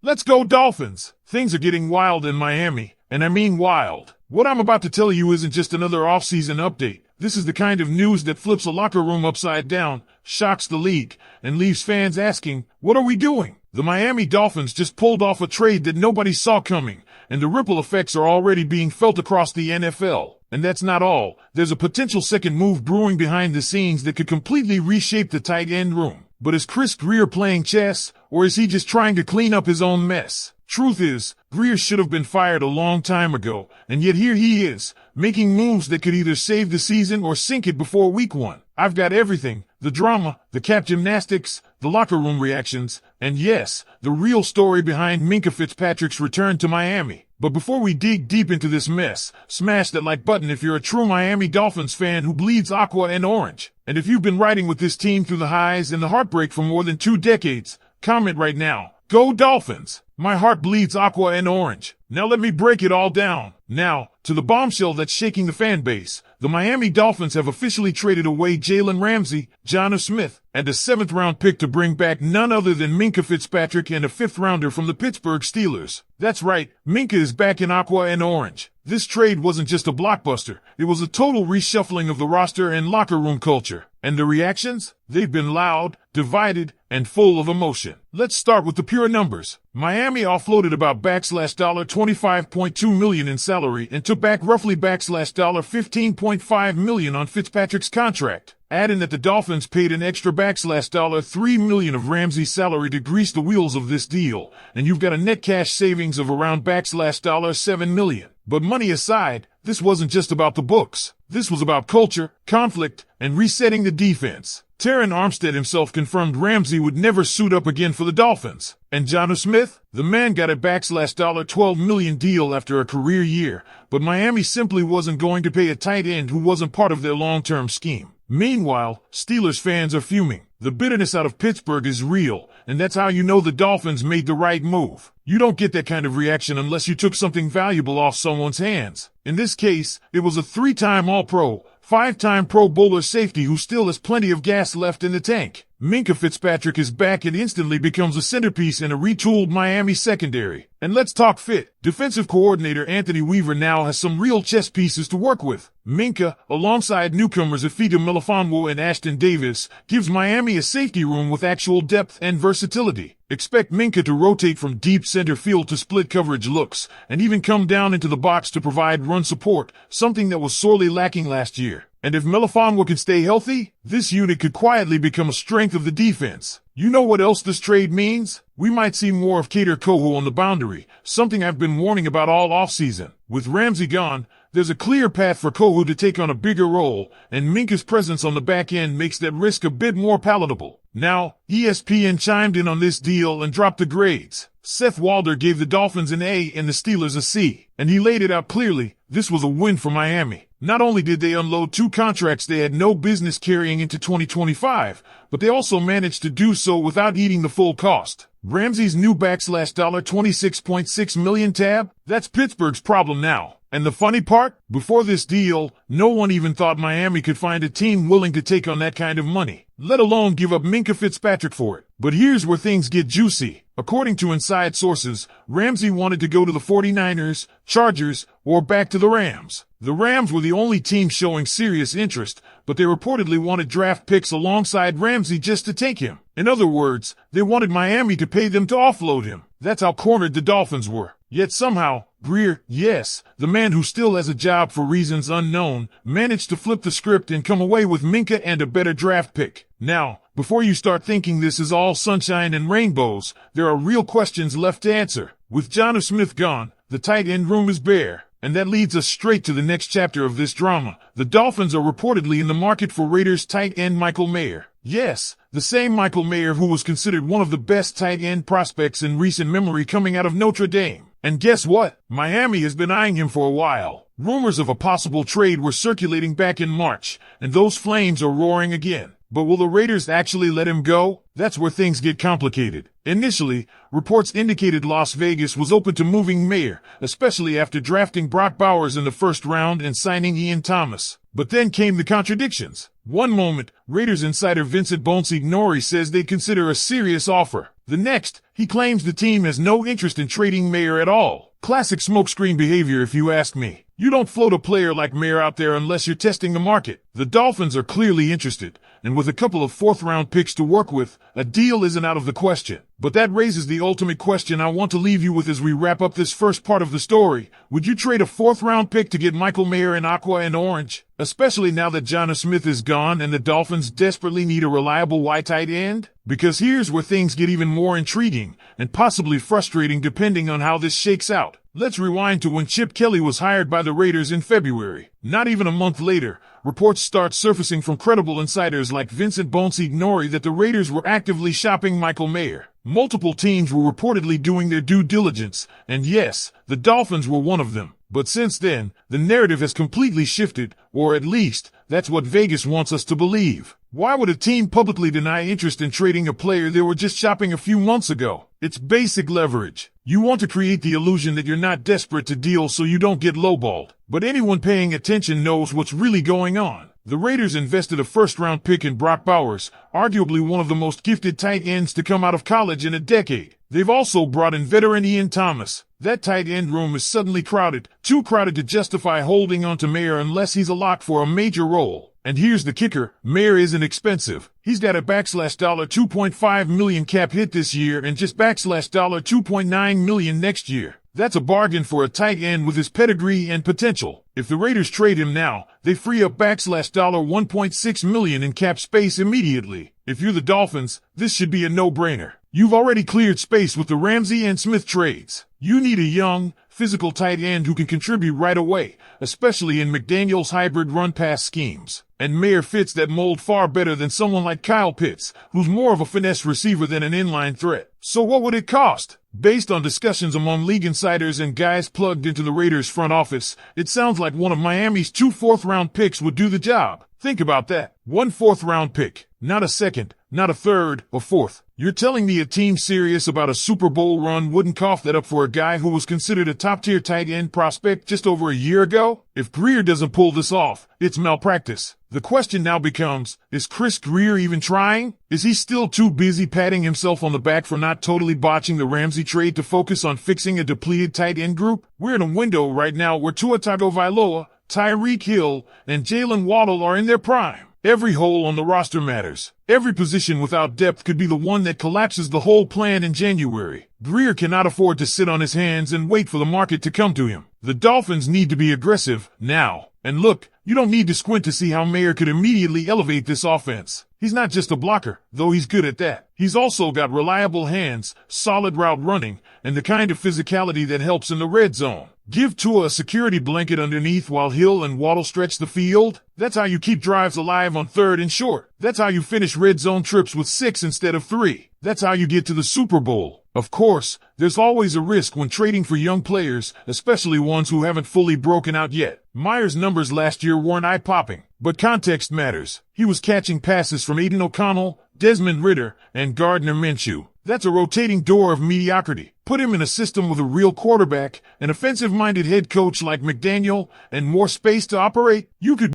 Let's go Dolphins! Things are getting wild in Miami, and I mean wild. What I'm about to tell you isn't just another offseason update. This is the kind of news that flips a locker room upside down, shocks the league, and leaves fans asking, what are we doing? The Miami Dolphins just pulled off a trade that nobody saw coming, and the ripple effects are already being felt across the NFL. And that's not all. There's a potential second move brewing behind the scenes that could completely reshape the tight end room. But is Chris Grier playing chess, or is he just trying to clean up his own mess? Truth is, Grier should have been fired a long time ago, and yet here he is, making moves that could either save the season or sink it before week 1. I've got everything: the drama, the cap gymnastics, the locker room reactions, and yes, the real story behind Minka Fitzpatrick's return to Miami. But before we dig deep into this mess, smash that like button if you're a true Miami Dolphins fan who bleeds aqua and orange. And if you've been riding with this team through the highs and the heartbreak for more than 2 decades, comment right now. Go Dolphins! My heart bleeds aqua and orange. Now let me break it all down. Now, to the bombshell that's shaking the fan base, the Miami Dolphins have officially traded away Jalen Ramsey, Jonnu Smith, and a 7th-round pick to bring back none other than Minka Fitzpatrick and a 5th-rounder from the Pittsburgh Steelers. That's right, Minka is back in aqua and orange. This trade wasn't just a blockbuster, it was a total reshuffling of the roster and locker room culture. And the reactions? They've been loud, divided, and full of emotion. Let's start with the pure numbers. Miami offloaded about $25.2 million in salary and took back roughly $15.5 million on Fitzpatrick's contract. Add in that the Dolphins paid an extra $3 million of Ramsey's salary to grease the wheels of this deal, and you've got a net cash savings of around $7 million. But money aside, this wasn't just about the books. This was about culture, conflict, and resetting the defense. Terron Armstead himself confirmed Ramsey would never suit up again for the Dolphins. And Jonnu Smith? The man got a $12 million deal after a career year, but Miami simply wasn't going to pay a tight end who wasn't part of their long-term scheme. Meanwhile, Steelers fans are fuming. The bitterness out of Pittsburgh is real, and that's how you know the Dolphins made the right move. You don't get that kind of reaction unless you took something valuable off someone's hands. In this case, it was a 3-time All-Pro, 5-time Pro Bowler safety who still has plenty of gas left in the tank. Minka Fitzpatrick is back and instantly becomes a centerpiece in a retooled Miami secondary. And let's talk fit. Defensive coordinator Anthony Weaver now has some real chess pieces to work with. Minka, alongside newcomers Ifeatu Melifonwu and Ashton Davis, gives Miami a safety room with actual depth and versatility. Expect Minka to rotate from deep center field to split coverage looks, and even come down into the box to provide run support, something that was sorely lacking last year. And if Melifonwu can stay healthy, this unit could quietly become a strength of the defense. You know what else this trade means? We might see more of Kader Kohou on the boundary, something I've been warning about all offseason. With Ramsey gone, there's a clear path for Kohou to take on a bigger role, and Minka's presence on the back end makes that risk a bit more palatable. Now, ESPN chimed in on this deal and dropped the grades. Seth Walder gave the Dolphins an A and the Steelers a C, and he laid it out clearly. This was a win for Miami. Not only did they unload 2 contracts they had no business carrying into 2025, but they also managed to do so without eating the full cost. Ramsey's new $26.6 million tab? That's Pittsburgh's problem now. And the funny part? Before this deal, no one even thought Miami could find a team willing to take on that kind of money, let alone give up Minka Fitzpatrick for it. But here's where things get juicy. According to inside sources, Ramsey wanted to go to the 49ers, Chargers, or back to the Rams. The Rams were the only team showing serious interest, but they reportedly wanted draft picks alongside Ramsey just to take him. In other words, they wanted Miami to pay them to offload him. That's how cornered the Dolphins were. Yet somehow, Grier, yes, the man who still has a job for reasons unknown, managed to flip the script and come away with Minka and a better draft pick. Now, before you start thinking this is all sunshine and rainbows, there are real questions left to answer. With Jonnu Smith gone, the tight end room is bare. And that leads us straight to the next chapter of this drama. The Dolphins are reportedly in the market for Raiders tight end Michael Mayer. Yes, the same Michael Mayer who was considered one of the best tight end prospects in recent memory coming out of Notre Dame. And guess what? Miami has been eyeing him for a while. Rumors of a possible trade were circulating back in March, and those flames are roaring again. But will the Raiders actually let him go? That's where things get complicated. Initially, reports indicated Las Vegas was open to moving Mayer, especially after drafting Brock Bowers in the first round and signing Ian Thomas. But then came the contradictions. One moment, Raiders insider Vincent Bonsignori says they'd consider a serious offer. The next, he claims the team has no interest in trading Mayer at all. Classic smokescreen behavior if you ask me. You don't float a player like Mayer out there unless you're testing the market. The Dolphins are clearly interested, and with a couple of fourth-round picks to work with, a deal isn't out of the question. But that raises the ultimate question I want to leave you with as we wrap up this first part of the story. Would you trade a fourth-round pick to get Michael Mayer in aqua and orange? Especially now that Jonnu Smith is gone and the Dolphins desperately need a reliable white tight end? Because here's where things get even more intriguing and possibly frustrating depending on how this shakes out. Let's rewind to when Chip Kelly was hired by the Raiders in February. Not even a month later, reports start surfacing from credible insiders like Vincent Bonesignori Nori that the Raiders were actively shopping Michael Mayer. Multiple teams were reportedly doing their due diligence, and yes, the Dolphins were one of them. But since then, the narrative has completely shifted, or at least, that's what Vegas wants us to believe. Why would a team publicly deny interest in trading a player they were just shopping a few months ago? It's basic leverage. You want to create the illusion that you're not desperate to deal so you don't get lowballed. But anyone paying attention knows what's really going on. The Raiders invested a first-round pick in Brock Bowers, arguably one of the most gifted tight ends to come out of college in a decade. They've also brought in veteran Ian Thomas. That tight end room is suddenly crowded, too crowded to justify holding on to Mayer unless he's a lock for a major role. And here's the kicker, Mayer isn't expensive. He's got a $2.5 million cap hit this year and just $2.9 million next year. That's a bargain for a tight end with his pedigree and potential. If the Raiders trade him now, they free up $1.6 million in cap space immediately. If you're the Dolphins, this should be a no-brainer. You've already cleared space with the Ramsey and Smith trades. You need a young, physical tight end who can contribute right away, especially in McDaniel's hybrid run-pass schemes. And Mayer fits that mold far better than someone like Kyle Pitts, who's more of a finesse receiver than an inline threat. So what would it cost? Based on discussions among league insiders and guys plugged into the Raiders front office, it sounds like one of Miami's 2 fourth-round picks would do the job. Think about that. 1 fourth-round pick. Not a second, not a third, or fourth. You're telling me a team serious about a Super Bowl run wouldn't cough that up for a guy who was considered a top-tier tight end prospect just over a year ago? If Grier doesn't pull this off, it's malpractice. The question now becomes, is Chris Grier even trying? Is he still too busy patting himself on the back for not totally botching the Ramsey trade to focus on fixing a depleted tight end group? We're in a window right now where Tua Tagovailoa, Tyreek Hill, and Jalen Waddle are in their prime. Every hole on the roster matters. Every position without depth could be the one that collapses the whole plan in January. Grier cannot afford to sit on his hands and wait for the market to come to him. The Dolphins need to be aggressive, now. And look, you don't need to squint to see how Mayer could immediately elevate this offense. He's not just a blocker, though he's good at that. He's also got reliable hands, solid route running, and the kind of physicality that helps in the red zone. Give Tua a security blanket underneath while Hill and Waddle stretch the field. That's how you keep drives alive on 3rd and short. That's how you finish red zone trips with 6 instead of 3. That's how you get to the Super Bowl. Of course, there's always a risk when trading for young players, especially ones who haven't fully broken out yet. Mayer's numbers last year weren't eye-popping, but context matters. He was catching passes from Aiden O'Connell, Desmond Ridder, and Gardner Minshew. That's a rotating door of mediocrity. Put him in a system with a real quarterback, an offensive-minded head coach like McDaniel, and more space to operate, you could